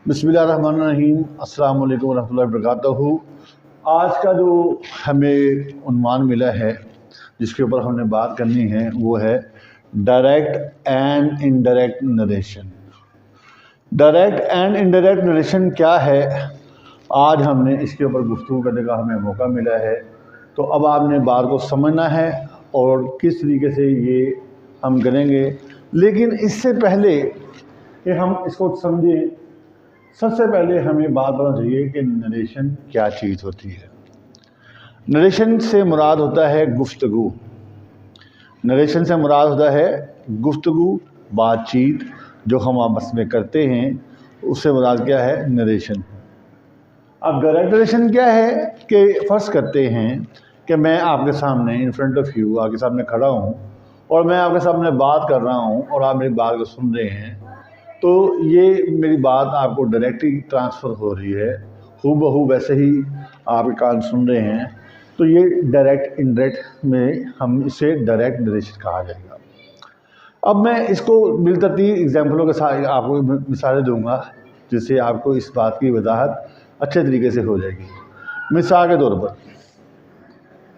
बिस्मिल्लाहिर्रहमानिर्रहीम। अस्सलाम वालेकुम वरहमतुल्लाहि वबरकातुहू। आज का जो हमें उन्वान मिला है जिसके ऊपर हमने बात करनी है वो है direct and indirect narration. Direct and indirect narration क्या है, आज हमने इसके ऊपर गुफ्तगू करने का हमें मौका मिला है। तो अब आपने बात को समझना है और किस तरीके से ये हम करेंगे। लेकिन इससे पहले कि हम इसको समझें, सबसे पहले हमें बात करना चाहिए कि नरेशन क्या चीज़ होती है। नरेशन से मुराद होता है गुफ्तगू। नरेशन से मुराद होता है गुफ्तगू, बातचीत जो हम आपस में करते हैं, उससे मुराद क्या है, नरेशन। अब डायरेक्ट नरेशन क्या है कि फ़र्ज़ करते हैं कि मैं आपके सामने इन फ्रंट ऑफ यू, आपके सामने खड़ा हूँ और मैं आपके सामने बात कर रहा हूँ और आप मेरी बात को सुन रहे हैं, तो ये मेरी बात आपको डायरेक्टली ट्रांसफ़र हो रही है, हूबहू वैसे ही आपके कान सुन रहे हैं। तो ये डायरेक्ट इनडायरेक्ट में हम इसे डायरेक्ट नरेशन कहा जाएगा। अब मैं इसको बिलतरतीब एग्जाम्पलों के साथ आपको मिसालें दूंगा जिससे आपको इस बात की वजाहत अच्छे तरीके से हो जाएगी। मिसाल के तौर पर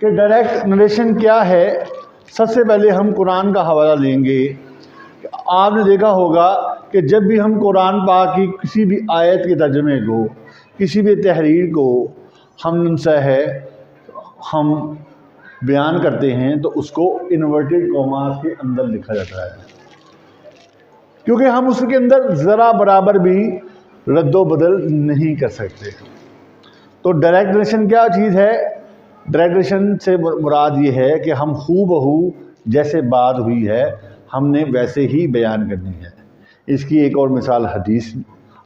कि डायरेक्ट नरेशन क्या है, सबसे पहले हम कुरान का हवाला लेंगे। आपने देखा होगा कि जब भी हम कुरान पाक की किसी भी आयत के तर्जमे को, किसी भी तहरीर को हम बयान करते हैं तो उसको इन्वर्टेड कॉमास के अंदर लिखा जाता है, क्योंकि हम उसके अंदर ज़रा बराबर भी रद्दो बदल नहीं कर सकते। तो डायरेक्ट नरेशन क्या चीज़ है? डायरेक्ट नरेशन से मुराद ये है कि हम हूबहू जैसे बात हुई है हमने वैसे ही बयान करनी है। इसकी एक और मिसाल हदीस,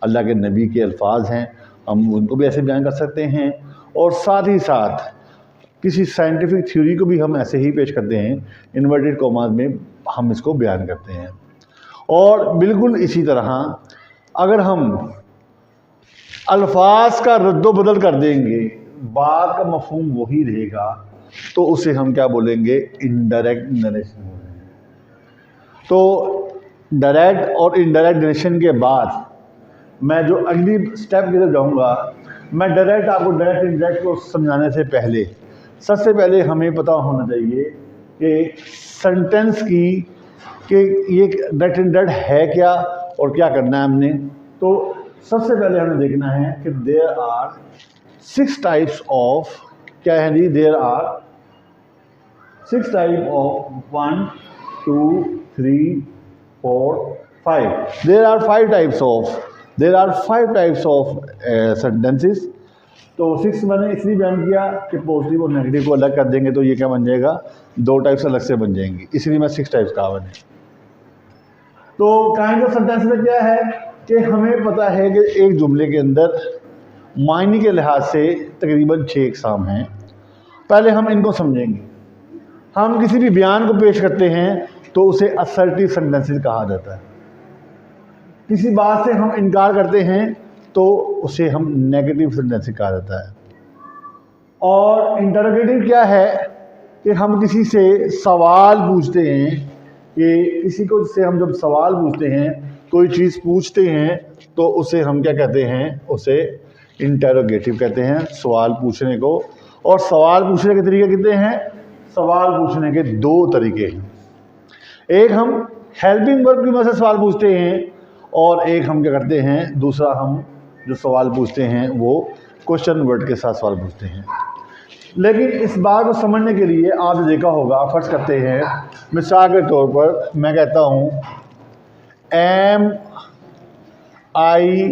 अल्लाह के नबी के अल्फाज हैं, हम उनको भी ऐसे बयान कर सकते हैं। और साथ ही साथ किसी साइंटिफिक थ्योरी को भी हम ऐसे ही पेश करते हैं, इन्वर्टेड कॉमास में हम इसको बयान करते हैं। और बिल्कुल इसी तरह अगर हम अल्फाज का रद्दो बदल कर देंगे, बात का मफहूम वही रहेगा, तो उसे हम क्या बोलेंगे, इनडायरेक्ट नरेशन बोलेंगे। तो डायरेक्ट और इनडायरेक्ट नरेशन के बाद मैं जो अगली स्टेप की तरफ जाऊँगा, मैं डायरेक्ट आपको डायरेक्ट इनडायरेक्ट को समझाने से पहले सबसे पहले हमें पता होना चाहिए कि सेंटेंस की कि ये डायरेक्ट इनडायरेक्ट है क्या और क्या करना है हमने। तो सबसे पहले हमें देखना है कि देयर आर 6 टाइप्स ऑफ, क्या है जी, there are 6 type of 1 2 3 4 5, there are 5 types of sentences. तो 6 मैंने इसलिए बयान किया कि पॉजिटिव और नेगेटिव को अलग कर देंगे तो ये क्या बन जाएगा, 2 टाइप्स अलग से बन जाएंगी, इसलिए मैं 6 टाइप्स कहा मैंने। तो काइंड ऑफ सेंटेंस में क्या है कि हमें पता है कि एक जुमले के अंदर मायने के लिहाज से तकरीबन 6 इकसाम हैं। पहले हम इनको समझेंगे। हम किसी भी बयान को पेश करते हैं तो उसे असर्टिव सेंटेंसेस कहा जाता है। किसी बात से हम इनकार करते हैं तो उसे हम नेगेटिव सेंटेंसेस कहा जाता है। और इंटरोगेटिव क्या है कि हम किसी से सवाल पूछते हैं, कि किसी को से हम जब सवाल पूछते हैं, कोई चीज़ पूछते हैं तो उसे हम क्या कहते हैं, उसे इंटरोगेटिव कहते हैं, सवाल पूछने को। और सवाल पूछने के तरीके कितने हैं? सवाल पूछने के 2 तरीके हैं। एक हम हेल्पिंग वर्ब की मदद से सवाल पूछते हैं और एक हम क्या करते हैं, दूसरा हम जो सवाल पूछते हैं वो क्वेश्चन वर्ड के साथ सवाल पूछते हैं। लेकिन इस बात को समझने के लिए आपने देखा होगा, फर्ज करते हैं मिसाल के तौर पर मैं कहता हूँ am I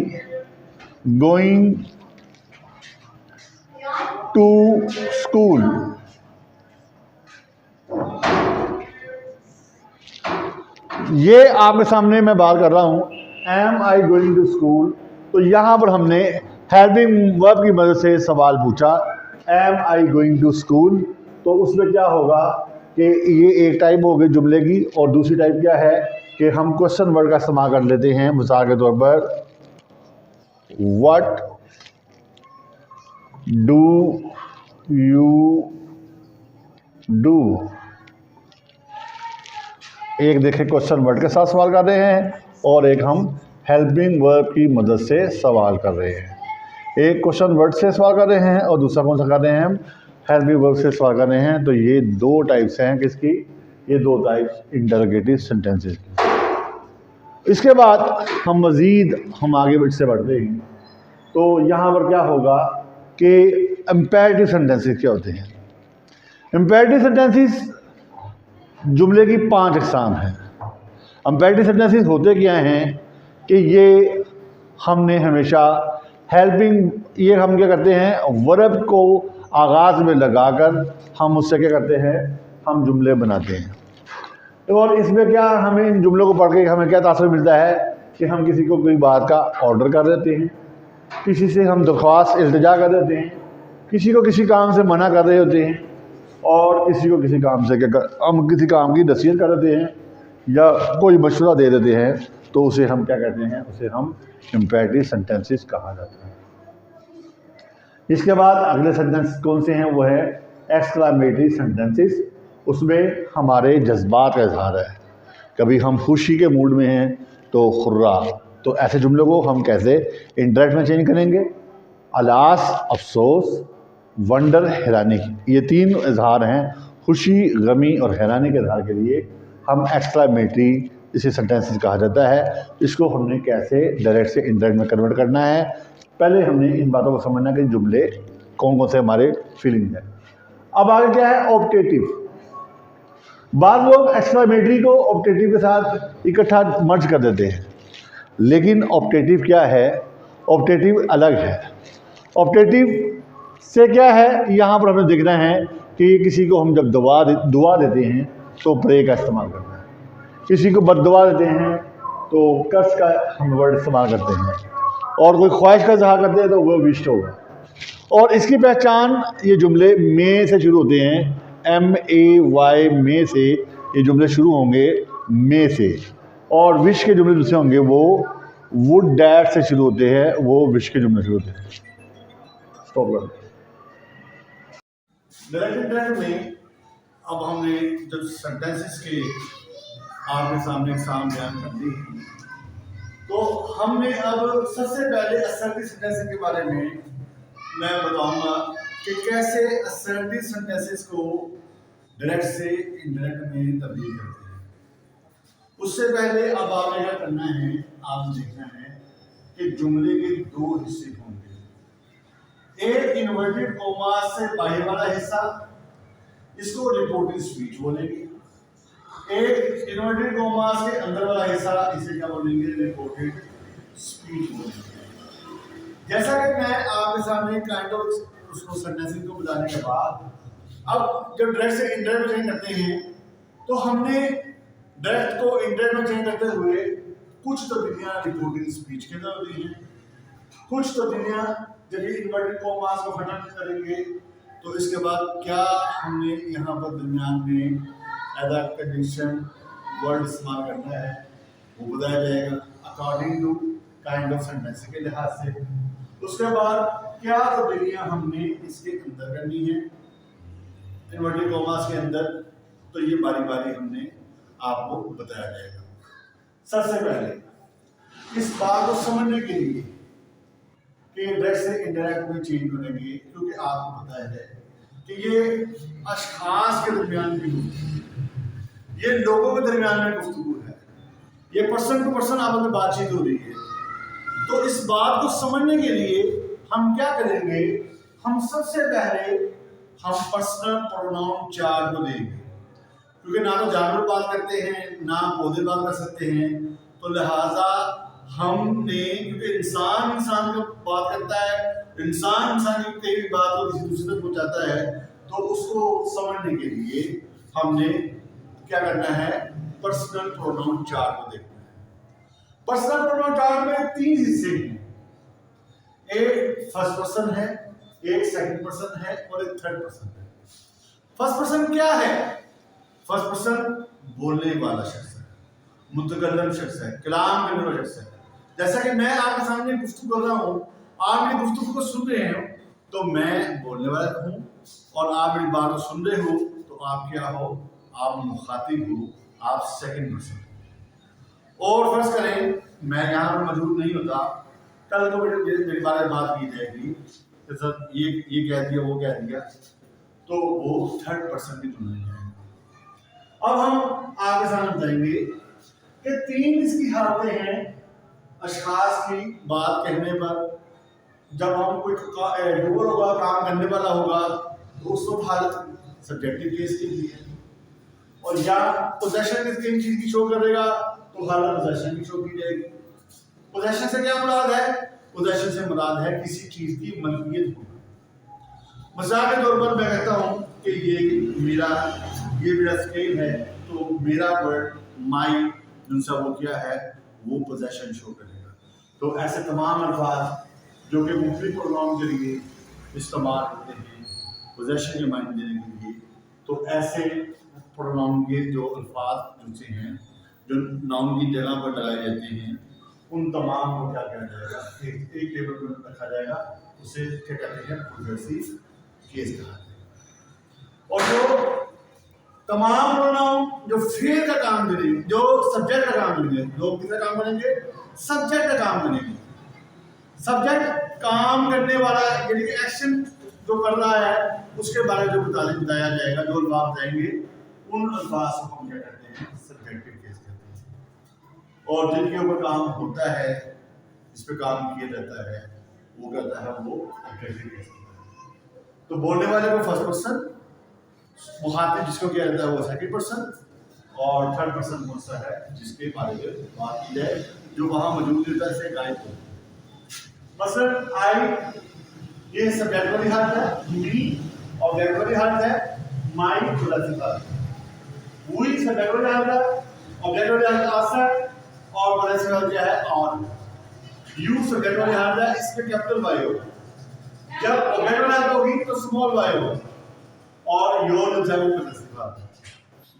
going to school. ये आपके सामने मैं बात कर रहा हूँ, am I going to school. तो यहाँ पर हमने हेल्पिंग वर्ब की मदद से सवाल पूछा, am I going to school. तो उसमें क्या होगा कि ये एक टाइप हो गई जुमले की, और दूसरी टाइप क्या है कि हम क्वेश्चन वर्ड का इस्तेमाल कर लेते हैं। मिसाल के तौर पर व्हाट डू यू डू। एक देखें क्वेश्चन वर्ड के साथ सवाल कर रहे हैं और एक हम हेल्पिंग वर्ब की मदद से सवाल कर रहे हैं। एक क्वेश्चन वर्ड से सवाल कर रहे हैं और दूसरा कौन सा कर रहे हैं, हम हेल्पिंग वर्ब से सवाल कर रहे हैं। तो ये दो टाइप्स हैं किसकी, ये दो टाइप्स इंटरोगेटिव सेंटेंसेस की। इसके बाद हम आगे से बढ़ते हैं। तो यहाँ पर क्या होगा कि इम्पेरेटिव सेंटेंसेस क्या होते हैं। इम्पेरेटिव सेंटेंसेस जुमले की 5 अक़साम हैं। इम्पेरेटिव सेंटेंसेस होते क्या हैं कि ये हमने हमेशा हेल्पिंग, ये हम क्या करते हैं, वर्ब को आगाज़ में लगाकर हम उससे क्या करते हैं, हम जुमले बनाते हैं। और इसमें क्या, हमें इन जुमलों को पढ़ के हमें क्या तासुर मिलता है कि हम किसी को कोई बात का ऑर्डर कर देते हैं, किसी से हम दरख्वास्त इल्तिजा कर देते हैं, किसी को किसी काम से मना कर रहे होते हैं, और किसी को किसी काम से हम किसी काम की नसीहत कर देते हैं या कोई मशवरा दे देते हैं, तो उसे हम क्या कहते हैं, उसे हम इम्पेरेटिव सेंटेंसेस कहा जाता है। इसके बाद अगले सेंटेंस कौन से हैं, वो है एक्सक्लामेटरी सेंटेंसेस। उसमें हमारे जज्बात का इजहार है। कभी हम खुशी के मूड में हैं तो खुर्रा, तो ऐसे जुमलों को हम कैसे इंडायरेक्ट में चेंज करेंगे, अलास अफसोस, वंडर हैरानी, ये 3 इजहार हैं। खुशी, गमी और हैरानी के इजहार के लिए हम एक्सक्लामेटरी इसे सेंटेंसेस कहा जाता है। इसको हमने कैसे डायरेक्ट से इंडायरेक्ट में कन्वर्ट करना है, पहले हमने इन बातों को समझना कि जुमले कौन कौन से हमारे फीलिंग है। अब आगे क्या है, ऑप्टेटिव। बाद लोग एक्सक्लामेटरी को ऑप्टेटिव के साथ इकट्ठा मर्ज कर देते हैं, लेकिन ऑप्टेटिव क्या है, ऑप्टेटिव अलग है। ऑप्टेटिव से क्या है, यहाँ पर हमें देखना है कि किसी को हम जब दुआ देते हैं तो प्रे का इस्तेमाल करना है, किसी को बद्दुआ देते हैं तो कर्स का हम वर्ड इस्तेमाल करते हैं, और कोई ख्वाहिश का इज़हार करते हैं तो वो विश होगा। और इसकी पहचान, ये जुमले में से शुरू होते हैं, MAY, में से ये जुमले शुरू होंगे, में से। और विश के जुमले दूसरे होंगे, वो वुड डैट से शुरू होते हैं, वो विश के जुमले शुरू होते हैं। स्टॉप कर डायरेक्ट में। अब हमने जब सेंटेंसेस के आपके सामने एग्जाम बयान कर दी, तो हमने अब सबसे पहले असर्टिव सेंटेंसेस के बारे में मैं बताऊंगा कि कैसे असर्टिव सेंटेंसेस को डायरेक्ट से इंडायरेक्ट में तब्दील करते हैं। उससे पहले अब आपने क्या करना है, आपने देखना है कि जुमले के 2 हिस्से होंगे। एक इन्वर्टेड कोमा से बाहर वाला हिस्सा, इसको रिपोर्टिंग स्पीच बोलेंगे। एक इन्वर्टेड कोमास के अंदर वाला हिस्सा, इसे क्या बोलेंगे, रिपोर्टेड स्पीच बोलेंगे। जैसा कि मैं आपके सामने काइंड ऑफ उसको सेंटेंसिंग को बताने के बाद, अब जब डायरेक्ट से इंडायरेक्ट में चेंज करते हैं, तो हमने डायरेक्ट को इंडायरेक्ट में चेंज करते हुए कुछ तब्दीलियां रिपोर्टिंग स्पीच के अंदर होती हैं, कुछ तब्दीलियां जब ये इन्वर्टेड कोमास को खत्म करेंगे तो इसके बाद क्या हमने यहाँ पर दरमियान में एदा कंडीशन वर्ड इस्तेमाल करना है, वो बताया जाएगा according to kind of sentence के लिहाज से। उसके बाद क्या तब्दीलियां हमने इसके अंदर करनी है इन्वर्टेड कॉमास के अंदर, तो ये बारी बारी हमने आपको बताया जाएगा। सबसे पहले इस बात को समझने के लिए कि डायरेक्ट से इंडायरेक्ट में चेंज करेंगे, क्योंकि आपको पता है कि ये अशखास के दरमियान की गुफ्तगू, ये लोगों के दरमियान में गुफ्तगू है, ये पर्सन टू पर्सन आपस में बातचीत हो रही है। तो इस बात को समझने के लिए हम क्या करेंगे, हम सबसे पहले हम पर्सनल प्रोनाउन 4 को लेंगे, क्योंकि ना तो जानवर बात करते हैं ना पौधे बात कर सकते हैं, तो लिहाजा हमने, क्योंकि इंसान को बात करता है, इंसान की कोई भी बात को किसी दूसरे तक पहुंचाता है, तो उसको समझने के लिए हमने क्या करना है, पर्सनल प्रोनाउन 4 को देखना है। पर्सनल प्रोनाउन 4 में 3 हिस्से हैं, एक फर्स्ट पर्सन है, एक सेकंड पर्सन है और एक थर्ड पर्सन है। फर्स्ट पर्सन क्या है, फर्स्ट पर्सन बोलने वाला शख्स है, मुतकल्लम शख्स है, कलाम करने वाला शख्स है। जैसा कि मैं आपके सामने गुफ्तगू कर रहा हूँ, आप मेरी गुफ्तगू को सुन रहे हो, तो मैं बोलने वाला हूँ, और आप मेरी बात को सुन रहे हो, तो आप क्या हो, आप मुखातिब हो, आप सेकंड पर्सन। और फर्ज करें मैं यहाँ पर मौजूद नहीं होता, कल को मेरे बारे में बात की जाएगी कि सर ये कह दिया, वो कह दिया, तो वो थर्ड पर्सन की तुलना है। अब हम आगे सामने बताएंगे कि 3 इसकी हालतें हैं अशखास की बात कहने पर। जब हम कोई डूअर होगा, काम करने वाला होगा, तो उस वक्त हालत सब्जेक्टिव केस की भी है, और या पोजेशन किसी चीज की शो करेगा तो हालत पोजेशन की शो की जाएगी। पोजेशन से क्या मुराद है? पोजेशन से मुराद है किसी चीज की मलकियत होना। मिसाल के तौर पर मैं कहता हूँ कि ये मेरा स्केल है, तो मेरा वर्ड माई जिनसा वो क्या है, वो पोजेशन शो करेगा। तो ऐसे तमाम अल्फाज जो कि मुख्तलिफ प्रोग्राम के लिए इस्तेमाल होते हैं पोजेशन के मायने देने के लिए, तो ऐसे प्रोनाउन के जो अल्फाज जुड़ते हैं, जो नाउन की जगह पर लगाए जाते हैं, उन तमाम को क्या कहा जाएगा, एक टेबल पर रखा जाएगा, उसे क्या कहते हैं, पोजेसिव केस कहा जाएगा। और जो तमाम प्रोनाउन जो फेल का काम करेंगे, जो सब्जेक्ट का काम करेंगे, लोग किसका काम करेंगे, सब्जेक्ट का काम करेंगे। सब्जेक्ट काम करने वाला यानी कि एक्शन जो कर रहा है उसके बारे में जो बताया जाएगा, जो अल्फाज बताएंगे, उन अल्फाज को हम क्या कहते हैं, सब्जेक्टिव केस कहते हैं। और जिनके ऊपर काम होता है, जिस पे काम किया जाता है, वो कहता है वो ऑब्जेक्टिव केस कहता है। तो बोलने वाले को फर्स्ट पर्सन, मुखातिब जिसको किया जाता है वो सेकंड पर्सन, और थर्ड पर्सन कौन सा है जिसके बारे में बात की जाए, जो वहां मौजूद रहता है, से गायब हो। मसलन आई ये सब्जेक्ट वाली हालत है, मी ऑब्जेक्ट वाली हालत है, माई प्रोडक्टिव हालत है, वही सब्जेक्ट वाली हालत है, ऑब्जेक्ट वाली हालत आसर, और प्रोडक्टिव हालत क्या है, और यू सब्जेक्ट वाली हालत है, इसमें कैपिटल वाई होगा, जब ऑब्जेक्ट वाली हालत होगी तो स्मॉल वाई होगा, और योर जो है वो प्रोडक्टिव हालत है।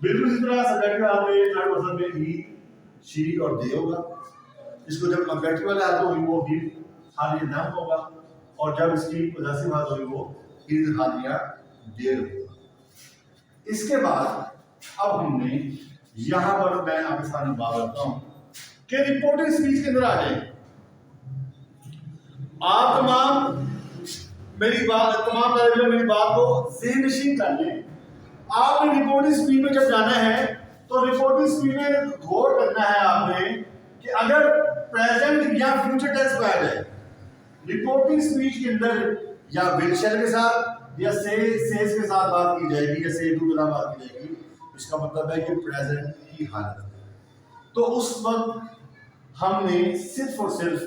बिल्कुल इसी तरह सब्जेक्ट में हमें थर्ड पर्सन में ही, शी और दे होगा। इसको जब ऑब्जेक्टिव वाली हालत होगी वो ही हालिया नाम होगा, और जब इसकी पोजेसिव हालत होगी वो इज हालिया देर होगा। इसके बाद अब हमने यहां पर मैं आपके सामने बात करता हूं कि रिपोर्टिंग स्पीच के अंदर आ जाए। आप तमाम मेरी बात को ज़हन-नशीं कर लें। आपने रिपोर्टिंग स्पीच में जब जाना है तो रिपोर्टिंग स्पीच में गौर करना है आपने कि अगर प्रेजेंट या फ्यूचर टेंस पाया जाए, रिपोर्टिंग स्पीच के अंदर या विल शैल के साथ या सेज के साथ बात की जाएगी या से टू के साथ बात की जाएगी, इसका मतलब है कि प्रेजेंट की हालत है। तो उस वक्त हमने सिर्फ और सिर्फ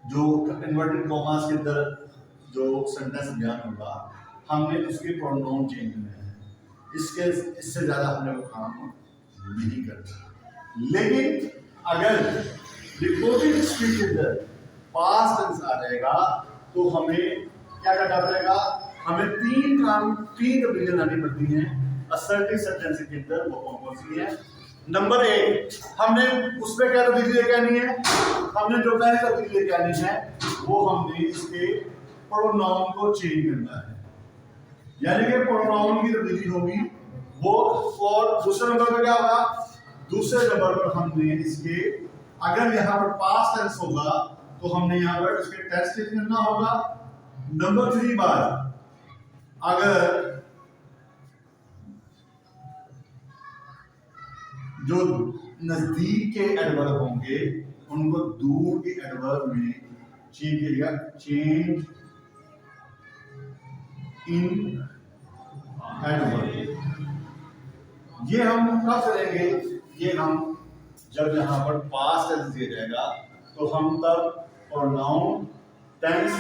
जो इन्वर्टेड कॉमास के अंदर जो सेंटेंस बयान होगा, हमने उसके प्रोनाउन चेंज करने हैं। इससे ज्यादा हमने वो काम नहीं करना। लेकिन अगर रिपोर्टिंग स्पीच के अंदर पास्ट टेंस आ जाएगा तो हमें क्या करना पड़ेगा, हमें तीन तब्दीलियां लानी पड़ती हैं असर्टिव सेंटेंस के अंदर। वो कौन सी है? नंबर 1, हमने उसमें क्या तब्दीली लेके आनी है, हमने जो पहली तब्दीली लेके आनी है वो हमने इसके प्रोनाउन को चेंज करना है, यानी कि प्रोनाउन की तब्दीली होगी वो। और दूसरे नंबर पर क्या होगा, दूसरे नंबर पर हमने इसके अगर यहाँ पर पास्ट टेंस होगा तो हमने यहाँ पर इसके टेंस चेंज करना होगा। नंबर 3 बार अगर जो नजदीक के एडवर्ब होंगे उनको दूर के एडवर्ब में चेंज करिएगा, चेंज इन एडवर्ब। ये हम कब करेंगे, ये हम जब यहाँ पर पास्ट टेंस दिया जाएगा तो हम तब प्रोनाउन, टेंस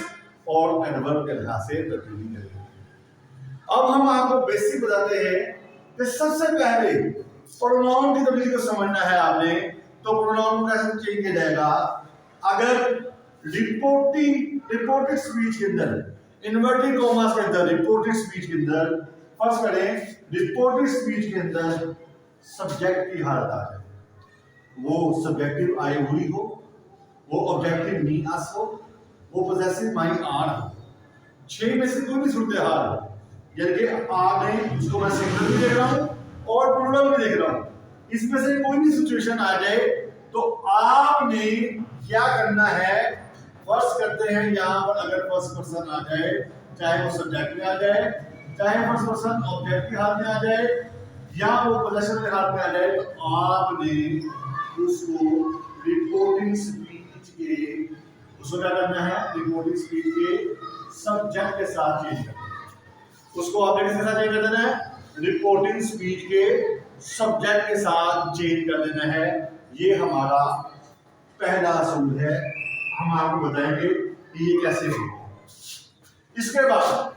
और एडवर्ब के लिहाज से तब्दीली करेंगे। अब हम आपको बेसिक बताते हैं कि सबसे पहले प्रोनाउन की तब्दीली को समझना है आपने। तो प्रोनाउन को कैसे चेंज किया जाएगा, अगर रिपोर्टेड स्पीच के अंदर, इन्वर्टेड कॉमास के अंदर, रिपोर्टेड स्पीच के अंदर फर्स्ट करें, रिपोर्टेड स्पीच के अंदर सब्जेक्ट की हालत आ जाए, वो सब्जेक्टिव आई हुई हो, वो ऑब्जेक्टिव मी अस हो, वो पोजेसिव माई आर हो, 6 में से कोई भी सूरत हाल हो, यानी कि आपने उसको मैं सिंगुलर भी देख रहा हूं और प्लूरल भी देख रहा हूं, इसमें से कोई भी सिचुएशन आ जाए तो आपने क्या करना है, फर्स्ट करते हैं यहाँ पर अगर फर्स्ट पर्सन आ जाए, चाहे वो सब्जेक्ट में आ जाए, चाहे फर्स्ट पर्सन ऑब्जेक्ट के हाथ में आ जाए या वो पोजेशन के हाथ में आ जाए, तो आपने उसको रिपोर्टिंग स्पीच के, उसको क्या करना है, रिपोर्टिंग स्पीच के सब्जेक्ट के साथ चेंज करना है। उसको ऑब्जेक्ट के साथ चेंज कर देना है, रिपोर्टिंग स्पीच के सब्जेक्ट के साथ चेंज कर देना है। ये हमारा पहला असूल है, हम आपको बताएंगे कि ये कैसे होगा। इसके बाद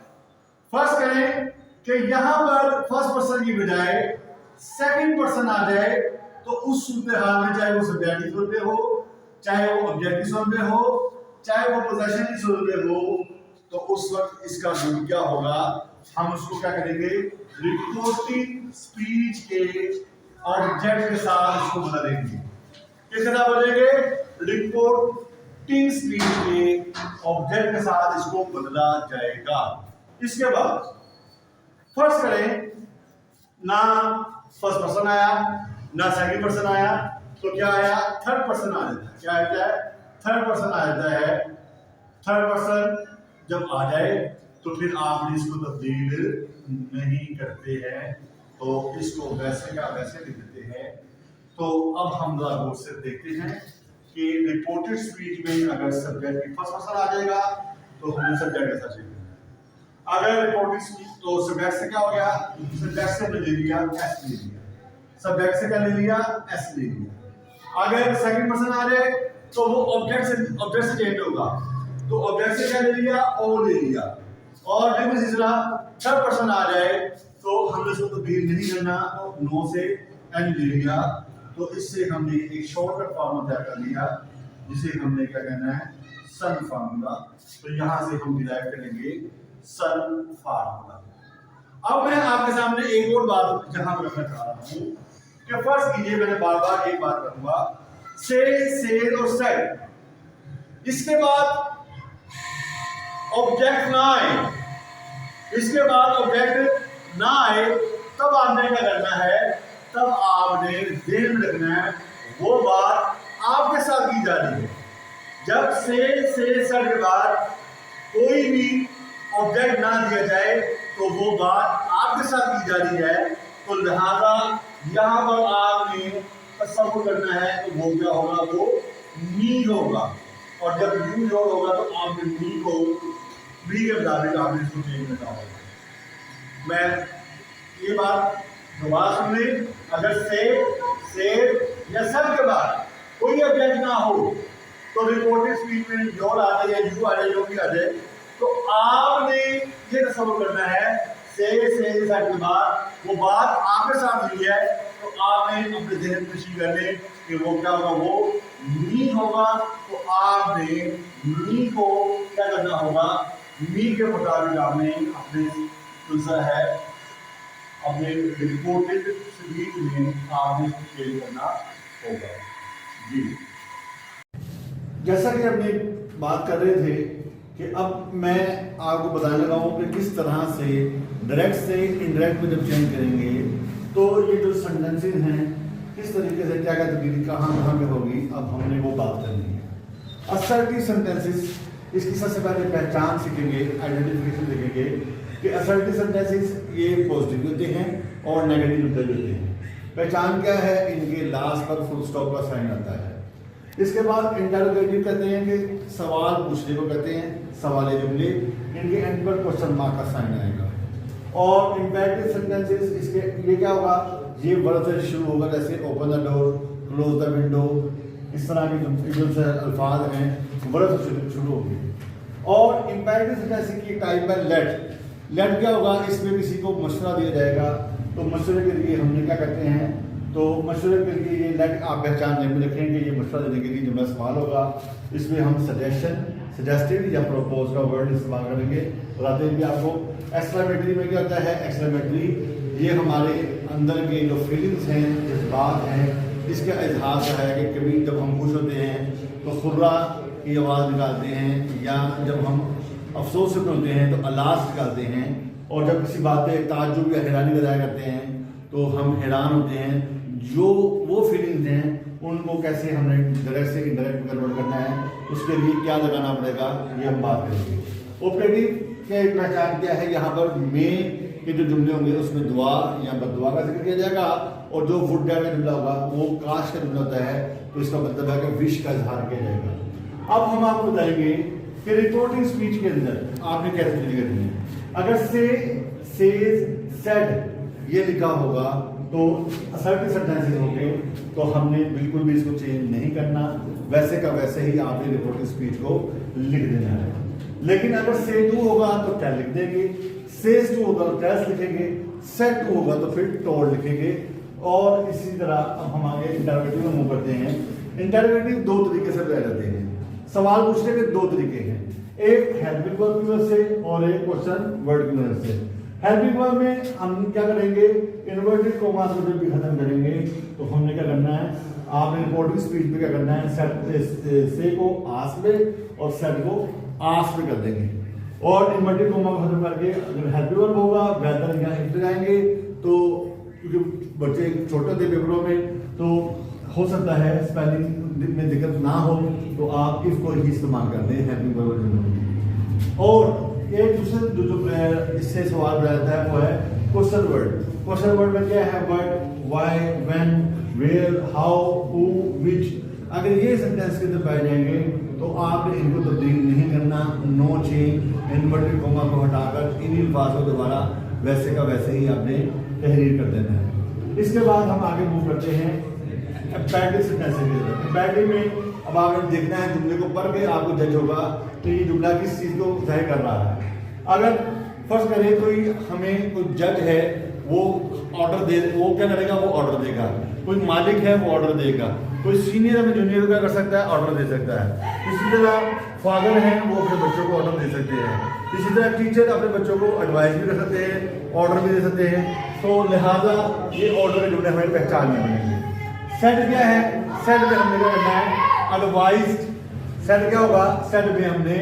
फर्स्ट करें कि यहां पर फर्स्ट पर्सन की बजाय सेकंड पर्सन आ जाए, तो उस सूरत हाल में चाहे वो सब्जेक्ट की सूरत में हो, चाहे वो ऑब्जेक्ट की सूरत में हो, चाहे वो पोजेशन की सूरत में हो, तो उस वक्त इसका रूल क्या होगा, हम उसको क्या करेंगे, रिपोर्टिंग स्पीच के ऑब्जेक्ट के साथ इसको बदल देंगे। किस तरह बदलेंगे, रिपोर्टिंग स्पीच के ऑब्जेक्ट के साथ इसको बदला जाएगा। इसके बाद फर्स्ट करें, ना फर्स्ट पर्सन आया ना सेकंड पर्सन आया, तो क्या आया, थर्ड पर्सन आ जाता है। क्या आता है, थर्ड पर्सन आ जाता है। थर्ड पर्सन जब आ जाए तो फिर आप इसको तब्दील नहीं करते हैं, तो इसको वैसे का वैसे लिख देते हैं। तो अब हम गौर से देखते हैं कि रिपोर्टेड स्पीच में अगर सब्जेक्ट की फर्स्ट पर्सन आ जाएगा तो हमने सब्जेक्ट ऐसा चाहिए। अगर रिपोर्टेड स्पीच तो सब्जेक्ट से क्या हो गया, सब्जेक्ट से हमने ले लिया एस ले लिया, सब्जेक्ट से क्या ले लिया, एस ले लिया। अगर सेकंड पर्सन आ जाए तो वो ऑब्जेक्ट से चेंज होगा, तो ऑब्जेक्ट से क्या ले लिया, ओ ले लिया। और जब इसी तरह थर्ड पर्सन आ जाए तो हमने इसको तब्दील नहीं करना, तो नो से एन ले लिया। तो इससे हमने एक शॉर्टकट फार्मूला तय कर लिया, जिसे हमने क्या कहना है, सन फार्मूला। तो यहां से हम डिराइव करेंगे सन फार्मूला। अब मैं आपके सामने एक और बात जहां पर रखना चाह रहा हूं कि फर्स्ट कीजिए, मैंने बार बार एक बात करूंगा, से और सेड, इसके बाद ऑब्जेक्ट ना आए, इसके बाद ऑब्जेक्ट ना आए, तब आपने क्या करना है, तब आपने ध्यान में रखना है वो बात आपके साथ की जा रही है। जब से सर के बाद कोई भी ऑब्जेक्ट ना दिया जाए तो वो बात आपके साथ की जा रही है, तो लिहाजा यहाँ पर आपने तसव्वुर करना है तो वो क्या होगा, वो मी होगा। और जब यू जोड़ होगा तो आपने मी को मी के मुताबिक आपने इसको चेंज करना होगा। मैं ये बात दोबारा सुन ली, अगर से या सब के बाद कोई ऑब्जेक्ट ना हो तो रिपोर्टेड स्पीच में जोड़ आ जाए या यू आ जाए, जो भी आ जाए, तो आपने ये तसव्वुर करना है से के बाद वो बात आपके साथ हुई है, तो आपने अपने ज़हन में नशीं कर ले कि वो क्या होगा, वो मी होगा। तो आपने मी को क्या करना होगा, मी के मुताबिक आपने अपने दूसरा है अपने रिपोर्टेड स्पीच में आपने चेंज करना होगा। जी, जैसा कि अपनी बात कर रहे थे कि अब मैं आपको बताने लगा हूँ कि किस तरह से डायरेक्ट से इनडायरेक्ट में जब चेंज करेंगे तो ये जो सेंटेंसेस हैं किस तरीके से क्या क्या तब्दीली कहाँ पे होगी, अब हमने वो बात करनी है। असर्टिव सेंटेंसेस, इसकी सबसे पहले पहचान सीखेंगे, आइडेंटिफिकेशन देखेंगे कि असर्टिव सेंटेंसेस ये पॉजिटिव होते हैं और नेगेटिव होते हैं। पहचान क्या है, इनके लास्ट पर फुल स्टॉप का साइन आता है। इसके बाद इंटरोगेटिव कहते हैं कि सवाल पूछने को कहते हैं, सवाल जुमले, इनके एंड पर क्वेश्चन मार्क का साइन आएगा। और इम्पेरेटिव सेंटेंसेस, इसके ये क्या होगा, ये वर्ड से शुरू होगा, जैसे open the door, close the window, इस तरह के जो अल्फाज हैं वर्ड से शुरू होंगे। और इम्पेरेटिव सेंटेंस की टाइप है लेट। लेट क्या होगा, इसमें किसी को मशवरा दिया जाएगा, तो मशवरे के लिए हमने क्या करते हैं, तो मशवरे के लिए ये लेट आप पहचानने में रखेंगे, ये मशवरा देने के लिए जुमला इस्तेमाल होगा। इसमें हम सजेस्टेड या प्रपोज का वर्ड इस्तेमाल करेंगे। बताते हैं कि आपको एक्सक्लेमेटरी में क्या होता है, एक्सक्लेमेटरी ये हमारे अंदर के जो फीलिंग्स हैं, जज्बात हैं, इसका इजहार है कि कभी जब हम खुश होते हैं तो खुर्रा की आवाज़ निकालते हैं, या जब हम अफसोस में होते हैं तो अलास निकालते हैं, और जब किसी बात पे ताज्जुब या हैरानी का जाहिर करते हैं तो हम हैरान होते हैं। जो वो फीलिंग्स हैं उनको कैसे हमने डायरेक्ट से इनडायरेक्ट में कन्वर्ट करना है, उसके लिए क्या लगाना पड़ेगा, ये हम बात करेंगे। ऑपरेटिव के पहचान क्या है, यहाँ पर मेन के जो जुमले होंगे उसमें दुआ या बददुआ का जिक्र किया जाएगा, और जो वुड डैड का जुमला होगा वो काश का जुमला होता है, तो इसका मतलब है कि विश का इजहार किया जाएगा। अब हम आपको बताएंगे कि रिपोर्टिंग स्पीच के अंदर आपने कैसे डील करनी है। अगर से, सेज, सेड ये लिखा होगा तो असर्टिव सेंटेंसेस होंगे, तो हमने बिल्कुल भी इसको चेंज नहीं करना, वैसे का वैसे ही आपने रिपोर्टिंग स्पीच को लिख देना है। लेकिन अगर से टू होगा तो टेल लिख देंगे, सेज टू होगा तो टेल्स लिखेंगे, सेड टू होगा तो फिर टोल्ड लिखेंगे। और इसी तरह अब हम आगे इंटरोगेटिव में मूव करते हैं। इंटरोगेटिव दो तरीके से बनाए जाते हैं। सवाल पूछने के दो तरीके हैं, एक हेल्पिंग वर्ब की मदद से और एक क्वेश्चन वर्ड की मदद से। हेल्पिंग वर्ब में हम क्या करेंगे, इन्वर्टेड कोमास को जब भी खत्म करेंगे तो हमने क्या करना है, आपने रिपोर्टिंग स्पीच में क्या करना है, से को आस्क में और सेड को आस्क में कर देंगे। और इन्वर्टेड कोमा को खत्म करके अगर हेल्पिंग वर्ब होगा वेदर या इफ लगाएंगे, तो क्योंकि बच्चे छोटे थे पेपरों में तो हो सकता है स्पेलिंग में दिक्कत ना हो, तो आप इसको ही इस्तेमाल कर दें हेल्पिंग वर्ब। और एक दूसरे जो इससे सवाल बनाता है वो है क्वेश्चन वर्ड। क्वेश्चन वर्ड में क्या है, what, why, when, where, how, who, which. अगर ये सेंटेंस के अंदर पाए जाएंगे तो आपने इनको तब्दील नहीं करना, नो चेंज, इन्वर्टेड कोमा को हटाकर इन्हीं अल्फाज को दोबारा वैसे का वैसे ही आपने तहरीर कर देना है। इसके बाद हम आगे मूव करते हैं एम्पैटिक सेंटेंसेस के अंदर। एम्पैटिक में अब आपने देखना है, जुमले को पढ़ के आपको जज होगा कि ये जुमला किस चीज़ को जाहिर कर रहा है। अगर फर्ज करें कोई हमें कोई जज है, वो ऑर्डर दे, वो क्या करेगा, वो ऑर्डर देगा। कोई मालिक है वो ऑर्डर देगा। कोई सीनियर हमें जूनियर क्या कर सकता है, ऑर्डर दे सकता है। इसी तरह फादर हैं वो अपने बच्चों को ऑर्डर दे सकते हैं। इसी तरह टीचर अपने बच्चों को एडवाइस भी कर सकते हैं, ऑर्डर भी दे सकते हैं। तो लिहाजा ये ऑर्डर के जुमले हमें पहचान में बनेंगे। सेट क्या है, सेट में हमने क्या करना है, एडवाइज्ड। सेट क्या होगा, सेट में हमने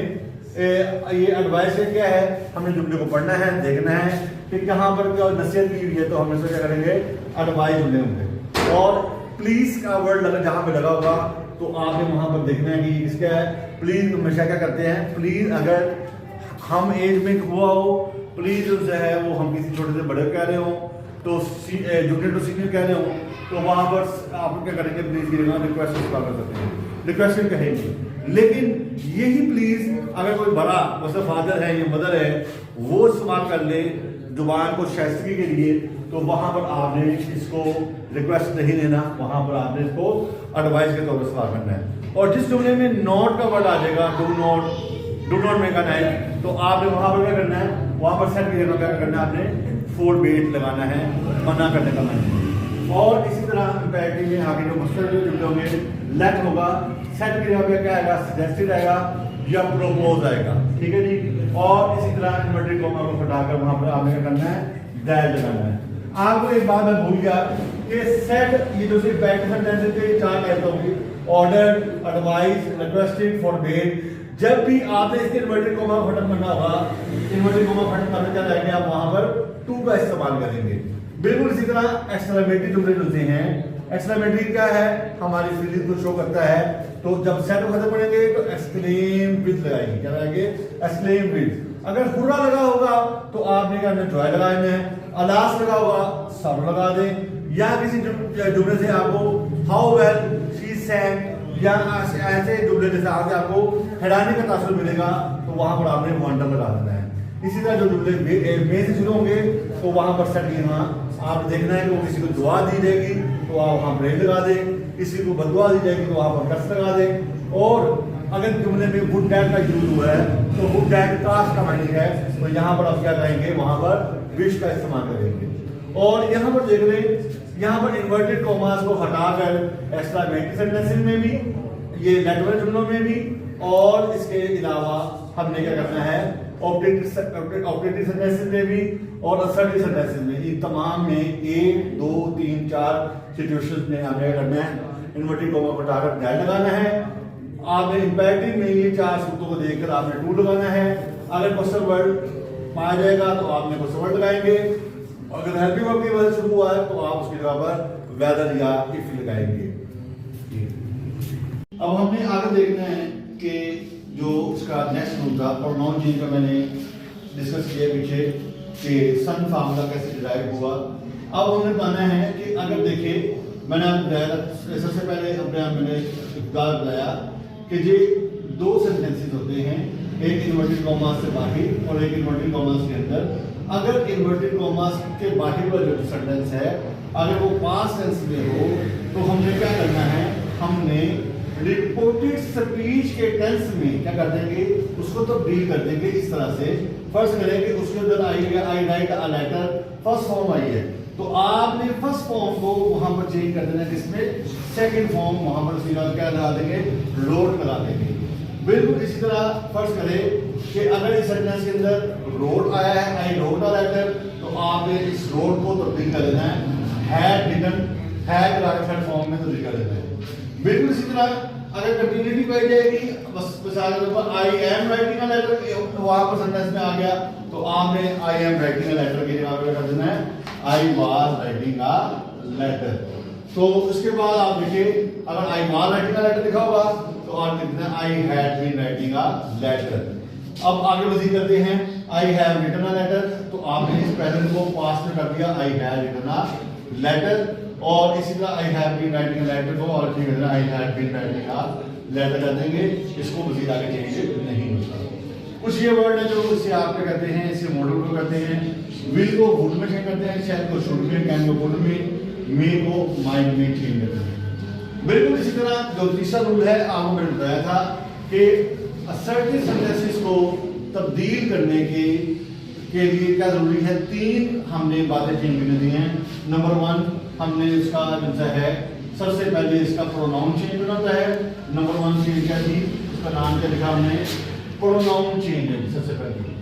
ये एडवाइस क्या है, हमने जुमले को पढ़ना है, देखना है कि कहाँ पर क्या नसीहत की हुई है, तो हम इसको क्या करेंगे, एडवाइस जुमले होंगे। और प्लीज का वर्ड लगा जहां पे लगा होगा तो आपने वहां पर देखना है कि इसका है। प्लीज हमेशा क्या करते हैं, प्लीज अगर हम एज में हुआ हो, प्लीज जो है वो हम किसी छोटे से बड़े कह रहे हो, तो जूनियर टू सीनियर कह रहे हो, तो वहां पर आप क्या करेंगे, प्लीज की जगह रिक्वेस्ट इस्तेमाल कर सकते हैं, रिक्वेस्ट कहेंगे। लेकिन यही प्लीज अगर कोई बड़ा मतलब फादर है या मदर है वो इस्तेमाल कर ले जुबान को शाइस्तगी के लिए, तो वहां पर आपने इसको रिक्वेस्ट नहीं देना, वहां पर आपने इसको एडवाइस के तौर पर इस्तेमाल करना है। और जिस जुमले में नॉट का वर्ड आ जाएगा, do not make a night, तो आपने वहां पर क्या करना है, वहां पर सेट की जगह क्या करना है, आपने फोर बेट लगाना है, मना करने का मना। और इसी तरह इम्पैक्टिव में आगे जो मस्टर जो जुमले होंगे, लेट होगा, सेट की जगह क्या आएगा, सजेस्टेड आएगा या प्रोपोज आएगा, ठीक है जी। और इसी तरह इन्वर्टेड कोमा को हटाकर वहां पर आपने क्या करना है, दैट लगाना है। आपको एक बात मैं भूल गया कि सेट ये जो सिर्फ बैक सेंटेंस के चार कहता हूँ, ऑर्डर, एडवाइस, रिक्वेस्टेड, फॉरबेड। जब भी आपने इसके इन्वर्टेड कोमा को खत्म करना होगा, इन्वर्टेड कोमा खत्म करने क्या जाएंगे, आप वहां पर टू का इस्तेमाल करेंगे। बिल्कुल इसी तरह एक्सक्लेमेटरी जुमले जुड़ते हैं। एक्सक्लेमेटरी क्या है, हमारी फीलिंग को शो करता है। तो जब सेट को खत्म करेंगे तो एक्सक्लेम विद लगाएंगे, क्या लगाएंगे, एक्सक्लेम विद। अगर हुर्रा लगा होगा तो आपने क्या जॉय लगाना है, अलास लगा होगा सब लगा दें, या किसी जुमले से आपको हाउ वेल शी सैंग या ऐसे जुमले जैसे आगे आपको हैरानी का तासुर मिलेगा तो वहां पर आपने वंडर लगा देना है। इसी तरह जो जुमले में से शुरू होंगे तो वहां पर सेट यहाँ आप देखना है कि वो किसी को दुआ दी जाएगी तो आप वहां प्रेम लगा दें, किसी को बदुआ दी जाएगी तो वहां पर कर्स लगा दें। और अगर जुमले में वुड डैट का यूज हुआ है तो वुड डैट कास्ट का माइनिंग है, तो यहाँ पर आप क्या करेंगे, वहां पर विश का इस्तेमाल करेंगे। और यहाँ पर देख लें, यहाँ पर इन्वर्टेड कॉमास को हटाकर एक्सक्लेमेटरी सेंटेंसेस में भी, ये लेटरल जुमलों में भी, और इसके अलावा हमने क्या करना है, ऑब्जेक्टिव सेंटेंसेस में भी और असर्टिव सेंटेंसेस में, ये तमाम में 1, 2, 3, 4 सिचुएशंस में हमें करना है, इन्वर्टेड कॉमा को हटाकर दैट लगाना है। आपने इंपैक्टिव में ये 4 सूत्रों को देखकर आपने टू लगाना है। अगर क्वेश्चन वर्ड पाया जाएगा तो आपने क्वेश्चन वर्ड लगाएंगे। अगर हेल्पिंग वर्ब की वजह शुरू हुआ है तो आप उसकी जगह पर वेदर या इफ लगाएंगे। अब हमने आगे देखना है कि जो उसका नेक्स्ट रूल था प्रोनाउन चेंज का मैंने डिस्कस किया पीछे कि सन फार्मूला कैसे डिराइव हुआ। अब हमने बताना है कि अगर देखे मैंने सबसे पहले मैंने बताया कि ये दो सेंटेंसेस होते हैं, एक इन्वर्टेड कॉमास से बाहर और एक इन्वर्टेड कॉमास के अंदर। अगर इन्वर्टेड कॉमास के बाहर वाला जो सेंटेंस है अगर वो पास्ट टेंस में हो तो हमने क्या करना है, हमने रिपोर्टेड स्पीच के टेंस में क्या कर देंगे, उसको तब्दील कर देंगे इस तरह से। फर्स्ट करें कि उसके अंदर I write a letter, first form I है तो आपने फर्स्ट फॉर्म को वहां पर चेंज कर देना, जिसमें सेकंड फॉर्म वहां पर सीधा क्या लगा देंगे, रोड लगा देंगे। बिल्कुल इसी तरह फर्स्ट करें कि अगर इस सेंटेंस के अंदर रोड आया है, आई रोड अ लेटर, तो आपने इस रोड को तब्दील कर देना है had written, had third form में तब्दील कर देना है। बिल्कुल इसी तरह अगर कंटिन्यूटी पाई जाएगी, बस मिसाल के तौर पर I am writing a letter वहां पर सेंटेंस में आ गया तो आपने I am writing a letter की जगह पे कर देना है I was writing a letter. तो उसके बाद आप देखिए अगर I was writing a letter लिखा होगा तो आप लिख देना I had been writing a letter. अब आगे मजीद करते हैं I have written a letter, तो आपने इस प्रेजेंट को पास्ट में कर दिया I have written a letter, और इसी तरह I have been writing a letter को और ठीक है I have been writing a letter कर देंगे, इसको मजीद आगे चेंज नहीं होता। कुछ ये वर्ड है जो इसे आप क्या कहते हैं, इसे मॉडल को करते हैं, विल को वुड में चेंज करते हैं, शैल को शुड में, कैन को कुड में, मे को माइंड में चेंज करते हैं। बिल्कुल इसी तरह जो तीसरा रूल है आपको मैंने बताया था कि असर्टिव सेंटेंसेस को तब्दील करने के लिए क्या जरूरी है, तीन हमने बातें चेंज करने दी हैं। नंबर वन हमने इसका जो है सबसे पहले इसका प्रोनाउन चेंज करना होता है। नंबर वन चेंज क्या थी, उसका नाम क्या लिखा हमने, प्रोनाउन चेंज है। सबसे पहले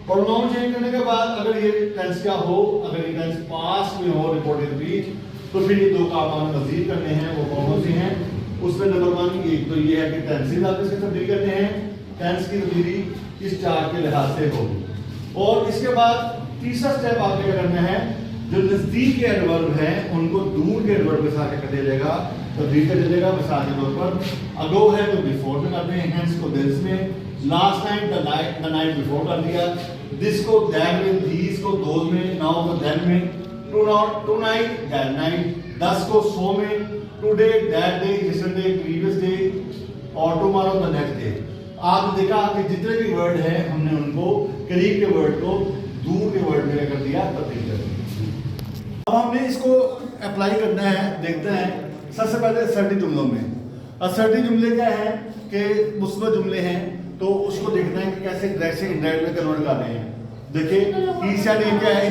प्रोनाउन चेंज करने के बाद अगर ये टेंस क्या हो, अगर ये टेंस पास्ट में हो रिपोर्टेड स्पीच, तो फिर ये दो काम हमें मजीद करने हैं, वो कौन से हैं। उसमें नंबर वन एक तो ये है कि टेंसेस आप इसकी तब्दील करते हैं, टेंस की तब्दीली इस चार्ट के लिहाज से होगी। और इसके बाद तीसरा स्टेप आपने क्या करना है, जो नजदीक के एडवर्ब हैं उनको दूर के एडवर्ब के साथ कर दिया जाएगा, तब्दील कर दिया जाएगा। मिसाल के तौर पर अगो है तो बिफोर में करते हैं, हेंस को दिस में, last night the night before कर दिया, दिस को दैट में, दीस को दोज में, नाउ को देन में, टू नाइट दैट नाइट, दस को सो में, today that day, yesterday previous day, और टुमारो द नेक्स्ट डे। आपने देखा कि जितने भी वर्ड हैं हमने उनको करीब के वर्ड को दूर के वर्ड में कर दिया, तब्दील कर दिया। अब हमने इसको अप्लाई करना है, देखते हैं सबसे पहले असर्टिव जुमलों में। असर्टिव जुमले क्या है कि मुस्बत जुमले हैं, तो उसको देखना है कि कैसे डायरेक्ट से इनडायरेक्ट में कन्वर्ट कर रहे हैं। देखिए ही सेड ये क्या है,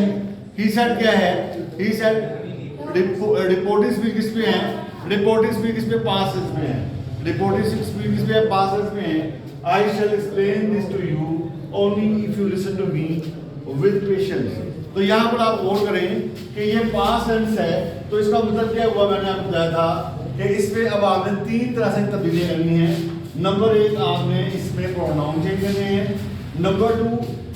ही सेड क्या है, ही सेड रिपोर्टिव स्पीच किस पे है, रिपोर्टिव स्पीच किस पे, पास्ट टेंस में है, रिपोर्टिव स्पीच किस पे है, पास्ट टेंस में है। I shall explain this to you only if you listen to me with patience. तो यहाँ पर आप गौर करें कि ये पास्ट टेंस है, तो इसका मतलब क्या हुआ, मैंने आपको बताया था कि इस पे अब आपने तीन तरह से तब्दीली करनी है। नंबर एक आपने इसमें प्रोनाउन चेंज करने हैं, नंबर टू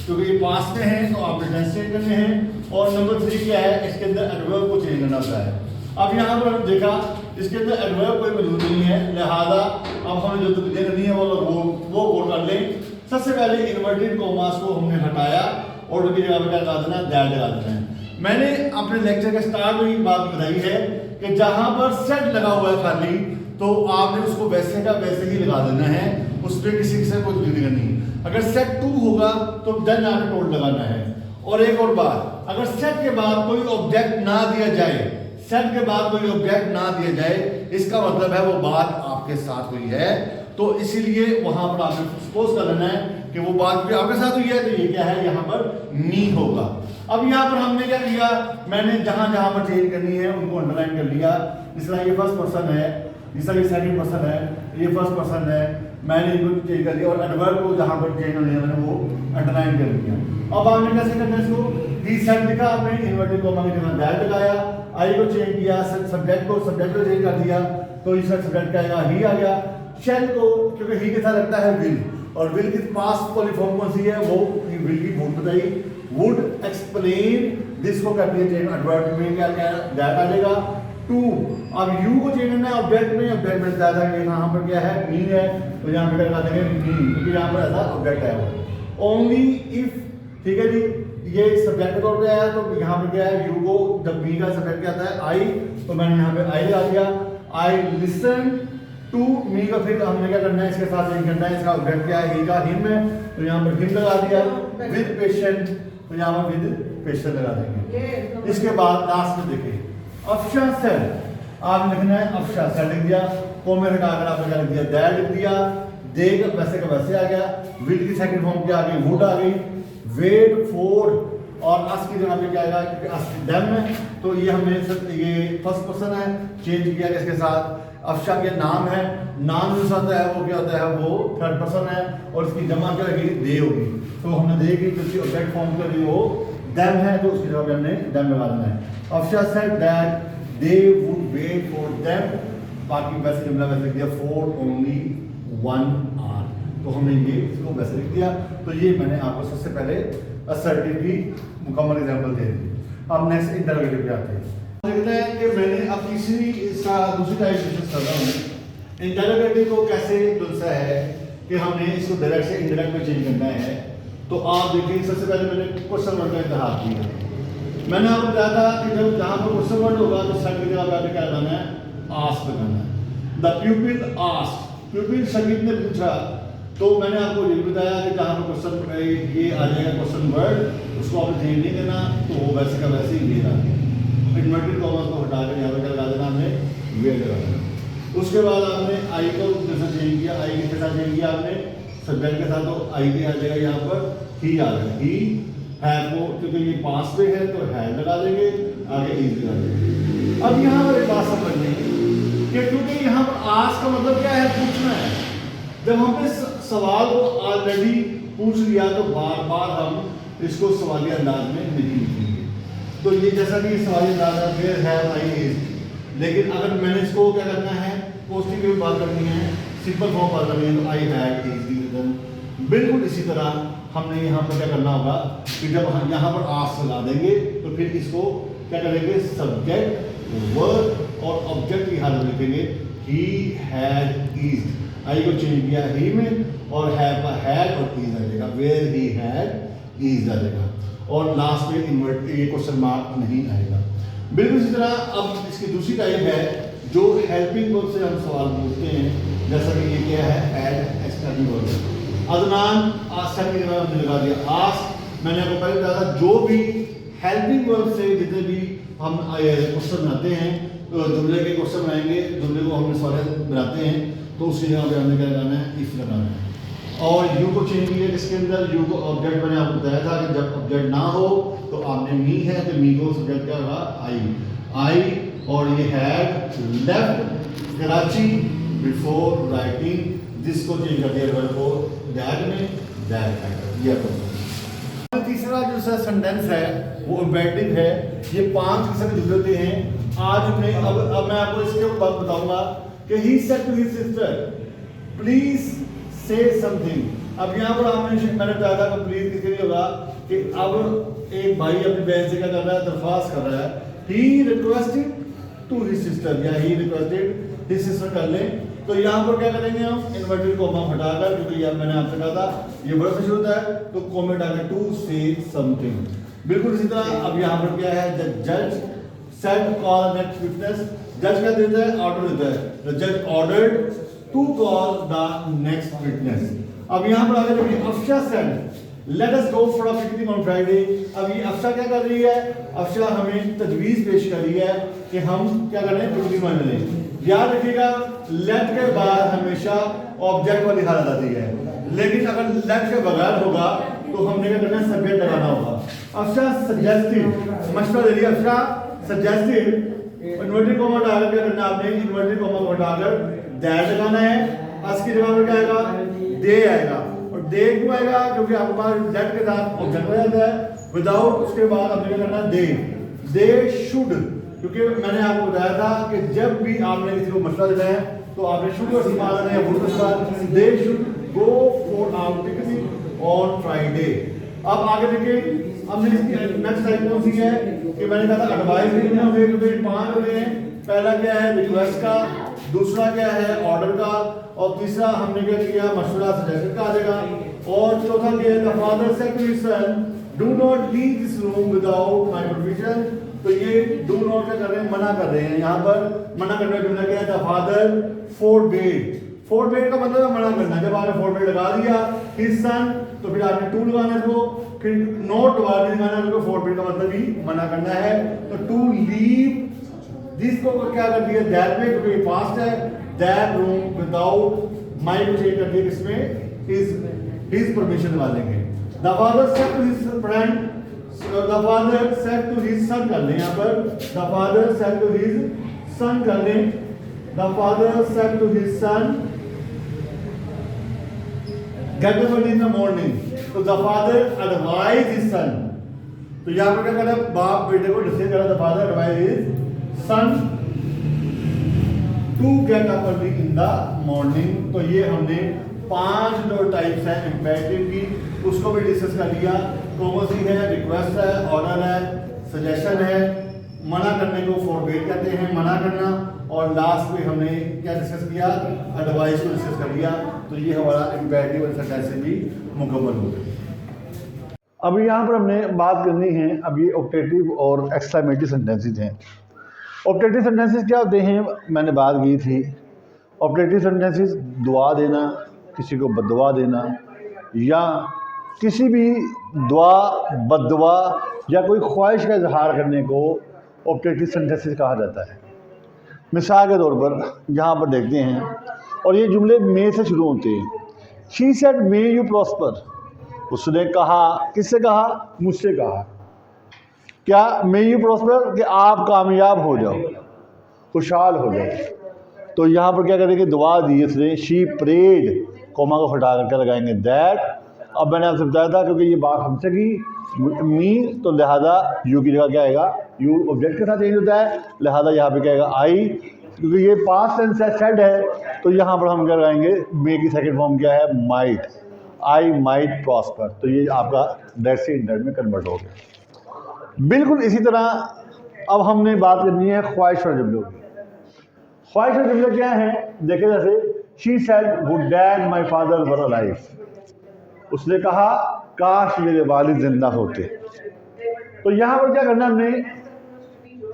क्योंकि ये पास्ट में है तो आपने टेंस चेंज करने हैं, और नंबर थ्री क्या है, इसके अंदर एडवर्ब को चेंज करना होता है। अब यहाँ पर देखा इसके अंदर एडवर्ब कोई मौजूद नहीं है, लिहाजा अब हमें जो तब्दीली करनी है वो गौर कर लें। सबसे पहले इन्वर्टेड कॉमास को हमने हटाया और उनकी जगह पर क्या लगा देना, दैट लगा देना है। मैंने अपने लेक्चर के स्टार्ट में ही बात बताई है कि जहां पर सेट लगा हुआ है खाली, तो आपने उसको वैसे का वैसे ही लगा देना है, उस पर किसी किसी कोई तब्दीली करनी है। अगर सेट टू होगा तो देन आपने टोट लगाना है। और एक और बात, अगर सेट के बाद कोई ऑब्जेक्ट ना दिया जाए, सेट के बाद कोई ऑब्जेक्ट ना दिया जाए, इसका मतलब है वो बात आपके साथ हुई है, तो इसीलिए वहां पर आपने सपोज कर लेना है कि वो बात भी आपके साथ हुई है, तो ये क्या है, यहाँ पर मी होगा। अब यहाँ पर हमने क्या किया, मैंने जहां जहां पर चेंज करनी है उनको अंडरलाइन कर लिया। जिस तरह ये फर्स्ट पर्सन है, जिस तरह ये सेकंड पर्सन है, ये फर्स्ट पर्सन है, मैंने इनको चेंज कर लिया, और एडवर्ब को जहां पर चेंज होने है मैंने वो अंडरलाइन कर लिया। अब आपने कैसे करना है इसको, ही सेड लिखा आपने, इन्वर्टेड कॉमा की जगह दैट लगाया, आई को चेंज किया, सब्जेक्ट को चेंज कर दिया, तो इसका सब्जेक्ट क्या आएगा, ही आ गया। शेल को क्योंकि ही के साथ लगता है विल, और विल की पास्ट वाली फॉर्म कौन सी है, वो विल की वुड बताई, वुड एक्सप्लेन दिस को कर दिया चेंज, एडवर्ब में क्या दैट आ जाएगा। टू। अब यू को चेंज करना है ऑब्जेक्ट में बताया था कि यहाँ पर क्या है मी है, तो यहाँ पे लगा देंगे मी, क्योंकि यहाँ पर ऐसा ऑब्जेक्ट है। ओनली इफ, ठीक है जी, ये सब्जेक्ट के तौर पे आया, तो यहाँ पे क्या है यू को जब बी का सब्जेक्ट क्या आता है आई, तो मैंने यहाँ पे आई लगा दिया। आई लिसन टू मी का फिर हमने क्या करना है, इसके साथ चेंज करना है, इसका ऑब्जेक्ट क्या है ही का हिम है, तो यहाँ पर हिम लगा दिया। विद पेशेंट, तो यहाँ पर विद पेशेंट लगा देंगे। इसके बाद लास्ट में देखिए अफशा सेल, आप लिखना है अफशा सेल लिख दिया, कोमे हटाकर आपने क्या लिख दिया दैट लिख दिया। दे वैसे का वैसे आ गया, विद की सेकंड फॉर्म क्या आ गई वुड आ गई। वेट फोर और अस की जगह पे क्या आएगा, क्योंकि अस डैम है, तो ये हमने ये फर्स्ट पर्सन है चेंज किया इसके साथ। अफशा के नाम है, नाम जो आता है वो क्या होता है, वो थर्ड पर्सन है, और इसकी जमा क्या होगी दे होगी, तो हमने दे की जो ऑब्जेक्ट फॉर्म कर रही वो देम है, तो उसकी जगह पे हमने देम लगा देना है। Afsha said that they would wait for them, बाकी वैसे जुमला वैसे लिख दिया फॉर ओनली 1 आवर, तो हमने ये इसको वैसे लिख दिया। तो ये मैंने आपको सबसे पहले असर्टिव की मुकम्मल एग्जांपल दे दी। अब नेक्स्ट इंटरोगेटिव पे आते हैं। देखते हैं कि मैंने अब तीसरी इसका दूसरी टाइप डिस्कस कर रहा हूँ। इंटरोगेटिव को कैसे दुलसा है कि हमने इसको डायरेक्ट से इनडायरेक्ट में चेंज करना है। तो आप देखिए सबसे पहले मैंने क्वेश्चन वर्ड का इंतखाब किया। मैंने आपको बताया था कि जब जहाँ पर क्वेश्चन वर्ड होगा तो सेट की जगह पे क्या लगाना है, आस्क लगाना है। द प्यूपिल आस्क्ड, प्यूपिल संगीत ने पूछा, तो मैंने आपको ये बताया कि जहाँ पर क्वेश्चन ये आ जाएगा क्वेश्चन वर्ड, उसको आपने चेंज नहीं करना, तो वो वैसे का वैसे ही ये रहा। इन्वर्टेड कॉमर्स को हटाकर यहाँ पर लगा देना, हमने वेट लगा देना। उसके बाद आपने आई को जैसे चेंज किया, आई के साथ चेंज किया आपने सब्जेक्ट के साथ, तो आई के आ जाएगा यहाँ पर ही आ जाएगा। ही है को, क्योंकि ये पास पे है तो है लगा देंगे, आगे इज लगा देंगे। अब यहाँ पर एक बात समझनी है कि क्योंकि यहाँ पर आज का मतलब क्या है, पूछना है। जब हमने सवाल को ऑलरेडी पूछ लिया तो बार बार हम इसको सवाली अंदाज में नहीं लिखेंगे। तो ये जैसा कि सवाली अंदाज है वेयर हैव आई इज, लेकिन अगर मैंने इसको क्या करना है, पोस्टिंग में बात करनी है, सिंपल फॉर्म बात करनी है, तो आई हैड इज रीजन। बिल्कुल इसी तरह हमने यहाँ पर क्या करना होगा कि जब हम यहाँ पर आस्क लगा देंगे तो फिर इसको क्या करेंगे, सब्जेक्ट वर्ब और ऑब्जेक्ट की हालत लिखेंगे। ही हैड ईज्ड, आई को चेंज किया ही में, और हैव हैड और ईज आ जाएगा, वेयर ही हैड ईज आ जाएगा, और लास्ट में इन्वर्ट ये क्वेश्चन मार्क नहीं आएगा। बिल्कुल इसी तरह अब इसकी दूसरी टाइप है जो हेल्पिंग वर्ब से हम सवाल पूछते हैं, जैसा कि ये क्या है, add external verb. Adnan ask की जगह हमने लगा दिया आस्क। मैंने आपको पहले बताया था जो भी हेल्पिंग वर्ब से जितने भी हम क्वेश्चन बनाते हैं, जुमले के क्वेश्चन बनाएंगे, जुमले को हम सवाल बनाते हैं, तो उसकी जगह पे हमने क्या लगाना है, इफ लगाना है। और यू को चेंज किया इसके अंदर, यू को ऑब्जेक्ट मैंने आपको बताया था कि जब ऑब्जेक्ट ना हो तो आपने मी है तो मी को सब्जेक्ट क्या होगा, आई। और ये had left Karachi before writing, जिसको चेंज कर दिया वर्ब को दैट में, दैट कर दिया। तीसरा जो सेंटेंस है वो इम्पेरेटिव है। ये 5 किस्म के जुमले होते हैं। आज हमने अब मैं आपको इसके बाद बताऊंगा कि he said to his sister please say something. अब यहाँ पर आपने मैंने बताया था कि प्लीज किसके लिए होगा कि अब एक भाई अपनी बहन से क्या कर रहा है, दरख्वास्त कर रहा है। He requested to his sister, या ही रिक्वेस्टेड हिज सिस्टर कर लें, तो यहाँ पर क्या करेंगे हम, इन्वर्टेड कॉमा हटाकर, क्योंकि यह मैंने आपसे कहा था ये वर्ब से शुरू होता है, तो कॉमा डालें टू से समथिंग। बिल्कुल इसी तरह अब यहाँ पर क्या है, द जज सेड कॉल नेक्स्ट विटनेस। जज क्या देता है, ऑर्डर देता है। द जज ordered to call the next witness. अब यहाँ पर आगे देखिए Afsha said let us go for a picnic on Friday. अब ये अफशा क्या कर रही है, अफशा हमें तजवीज पेश कर रही है कि हम क्या कर रहे हैं, पिकनिक मनाने। याद रखिएगा लेट के बाद हमेशा ऑब्जेक्ट वाली हालत आती है, लेकिन अगर लेट के बगैर होगा तो हमने क्या करना है, सब्जेक्ट लगाना होगा। अफशा सजेस्टेड, मशवरा दे दिया, अफशा सजेस्टेड, इन्वर्टेड कॉमा डालकर क्या करना है आपने, इन्वर्टेड कॉमा को हटाकर दैट लगाना है। अस की जगह पर क्या आएगा, दे आएगा। और दे क्यों आएगा, क्योंकि आपके पास दैट के साथ ऑब्जेक्ट हो जाता है। विदाउट उसके बाद हमने क्या करना है, दे शुड, क्योंकि मैंने आपको बताया था कि जब भी आपने किसी को मसला देना है तो आपने शुड का इस्तेमाल करना है, वुड का इस्तेमाल। They should go for our picnic on Friday. अब आगे देखिए हमने इसकी नेक्स्ट टाइप कौन सी है कि मैंने कहा था एडवाइस देना होगा, क्योंकि 5 होते हैं पहला क्या है रिक्वेस्ट का, दूसरा क्या है ऑर्डर का, और तीसरा हमने क्या किया मशवरा सजेशन का आ जाएगा, और चौथा क्या है the father said to his son do not leave this room without my permission. तो ये डू नॉट क्या कर रहे हैं, मना कर रहे हैं। यहाँ पर मना करने का जुमला क्या है, द फादर फोरबेड। फोरबेड का मतलब है मना करना। जब आपने फोरबेड लगा दिया हिज सन तो फिर आपने टू लगाना है इसको, फिर नॉट वार्ड लगाना है, फोरबेड का मतलब ही मना करना है। तो टू लीव दिस को क्या कर दिया दैट में, क्योंकि पास्ट है, दैट रूम विदाउट माई को चेंज कर दिया किसमें, हिज परमिशन लगा देंगे। The father said to his friend, the father said to his son कर लें यहाँ पर, the father said to his son कर लें, the father said to his son get up in the morning. तो the father advise his son, तो यहाँ पर क्या कर रहा है, बाप बेटे को डिसाइड कर रहा है, the father advise his son to get up early in the morning. तो ये हमने 5 जो टाइप्स हैं इम्पेरेटिव की उसको भी डिस्कस कर लिया। कौन सी है, रिक्वेस्ट है, ऑर्डर है, सजेशन है, मना करने को फॉरबेड कहते हैं, मना करना, और लास्ट में हमने क्या डिस्कस किया, एडवाइस को डिस्कस कर लिया। तो ये हमारा इम्पेरेटिव सेंटेंस भी मुकम्मल हो गई। अब यहाँ पर हमने बात करनी है, अब ये ऑप्टेटिव और एक्सक्लेमेटरी सेंटेंसेस हैं। ऑप्टेटिव सेंटेंसेस क्या होते हैं, मैंने बात की थी। ऑप्टेटिव सेंटेंसेस दुआ देना, किसी को बददुआ देना, या किसी भी दुआ बददुआ या कोई ख्वाहिश का इजहार करने को ऑप्टेटिव सेंटेंसेस कहा जाता है। मिसाल के तौर पर यहाँ पर देखते हैं, और ये जुमले मे से शुरू होते हैं। She said may you prosper, उसने कहा, किससे कहा, मुझसे कहा, क्या मे यू प्रॉस्पर, कि आप कामयाब हो जाओ, खुशहाल हो जाओ। तो यहाँ पर क्या करेंगे, दुआ दी उसने, शी प्रेड, कोमा को हटा करके लगाएंगे दैट। अब मैंने आपसे बताया था क्योंकि ये बात हमसे की मी, तो लिहाजा यू की जगह क्या आएगा, यू ऑब्जेक्ट के साथ चेंज होता है, लिहाजा यहाँ पे क्या आएगा आई, क्योंकि ये पास्ट टेंस है, सेड है, तो यहाँ पर हम क्या लगाएंगे, मे की सेकंड फॉर्म क्या है, माइट, आई माइट प्रॉस्पर। तो ये आपका दैट से इंडेट में कन्वर्ट हो गया। बिल्कुल इसी तरह अब हमने बात करनी है ख्वाहिश और जुमलों की। ख्वाहिश और जुमले क्या है, देखे जैसे she said would dad my father were alive, उसने कहा काश मेरे वालिद जिंदा होते। तो यहाँ पर क्या करना हमने,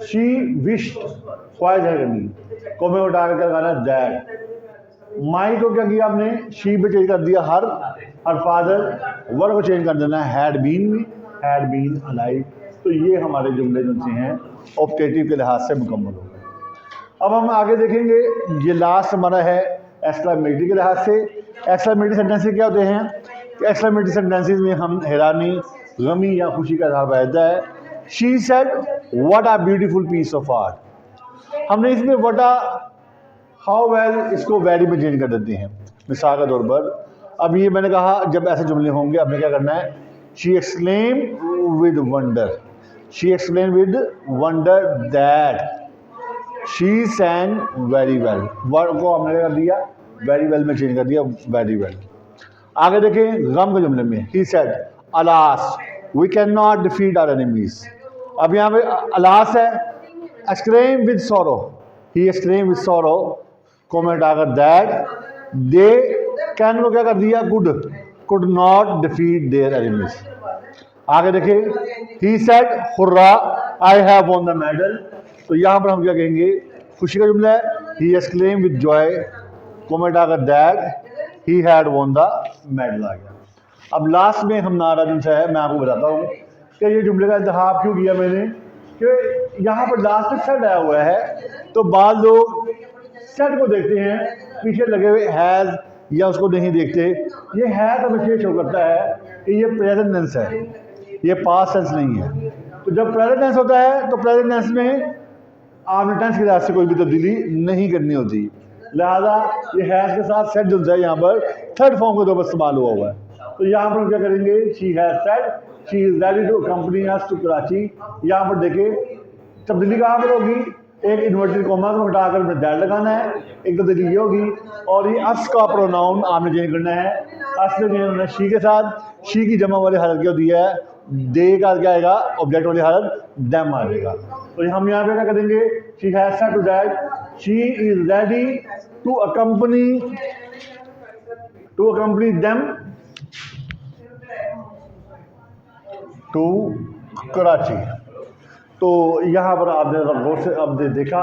शी विश्ड, ख्वाहिश है करनी, को में उठा कर लगाना दैट। माई को क्या किया आपने, शी पे चेंज कर दिया हर फादर, वर को चेंज कर देना हैड बीन में, हैड बीन अलाइव। तो ये हमारे जुमले जो हैं ऑप्टेटिव के लिहाज से मुकम्मल हो गए। अब हम आगे देखेंगे, ये लास्ट हमारा है एक्सक्लेमेटरी के लिहाज से। एक्सक्लेमेटरी सेंटेंसेस क्या होते हैं, एक्सक्लेमेटरी सेंटेंसेस में हम हैरानी, गमी या खुशी का इजहार रहता है। She said what a beautiful piece of art, हमने इसमें व्हाट अ हाउ वेल इसको वेरी में चेंज कर देते हैं। मिसाल के तौर पर अब ये मैंने कहा जब ऐसे जुमले होंगे अब क्या करना है, she exclaim with wonder, she explain with wonder that she सैंग very well, word को हमने क्या कर दिया, वेरी वेल में चेंज कर दिया, वेरी वेल। आगे देखें गम के जुमले में, he said alas we can not defeat our enemies. अब यहाँ पे अलास है, exclaim with sorrow, he exclaim with sorrow, comment आकर दैट दे कैन को क्या कर दिया, could not defeat their enemies. आगे देखिए, he said hurrah I have won the medal, तो यहाँ पर हम क्या कहेंगे, खुशी का जुमला है, he exclaim with joy, comment आकर that he had won the medal आ गया। अब लास्ट में हम नारा जिनसे है मैं आपको बताता हूँ कि ये जुमले का इंतखाब क्यों किया मैंने, कि यहाँ पर लास्ट में सेट आया हुआ है, तो बाद लोग सेट को देखते हैं, पीछे लगे हुए हैज़ या उसको नहीं देखते। ये है तो विशेष शो करता है कि ये प्रेजेंट टेंस है, ये पास्ट टेंस नहीं है। तो जब प्रेजेंट टेंस होता है तो प्रेजेंट टेंस में आपने टेंस के लिहाज से कोई भी तब्दीली नहीं करनी होती, लिहाजा ये हैज़ के साथ सेट जो है यहाँ पर थर्ड फॉर्म के तौर पर इस्तेमाल हुआ है। तो यहाँ पर हम क्या करेंगे, she has said she is ready to accompany us to Karachi. यहाँ पर देखिए तब्दीली कहाँ पर होगी, एक इन्वर्टेड कोमा को हटाकर अपने दैट लगाना है, एक तब्दीली ये होगी, और ये अस का प्रोनाउन आपने चेंज करना है, अस ने चेंज करना है शी के साथ, शी की जमा वाली हालत क्या होती है, दे का क्या आएगा, ऑब्जेक्ट वाली हालत देम आ जाएगा। तो हम यहाँ पे क्या करेंगे, she has said to that she is ready to accompany them to Karachi. तो यहाँ पर आपने गौर से अब देखा,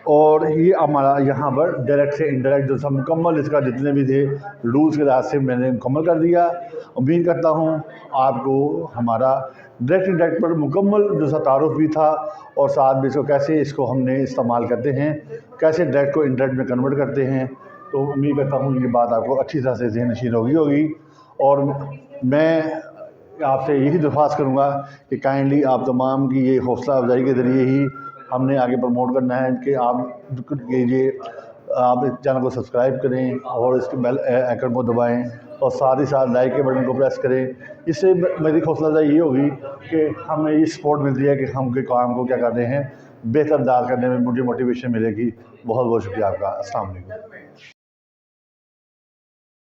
और ये हमारा यहाँ पर डायरेक्ट से इनडायरेक्ट जो सा मुकम्मल इसका जितने भी थे रूल्स के लिहाज से मैंने मुकम्मल कर दिया। उम्मीद करता हूँ आपको हमारा डायरेक्ट इनडायरेक्ट पर मुकम्मल जो सा तारुफ भी था, और साथ में इसको कैसे इसको हमने इस्तेमाल करते हैं, कैसे डायरेक्ट को इनडायरेक्ट में कन्वर्ट करते हैं। तो उम्मीद करता हूँ ये बात आपको अच्छी तरह से ज़हन नशीन होगी। और मैं आपसे यही दरख्वास्त करूँगा कि काइंडली आप तमाम की ये हौसला अफजाई के ज़रिए ही हमने आगे प्रमोट करना है कि आप कीजिए, आप इस चैनल को सब्सक्राइब करें और इसके बेल आइकन को दबाएं, और साथ ही साथ लाइक के बटन को प्रेस करें। इससे मेरी हौसला अफजाई ये होगी कि हमें ये सपोर्ट मिलती है कि हम के काम को क्या कर रहे हैं बेहतर दार करने में मुझे मोटिवेशन मिलेगी। बहुत बहुत शुक्रिया आपका। अस्सलाम वालेकुम।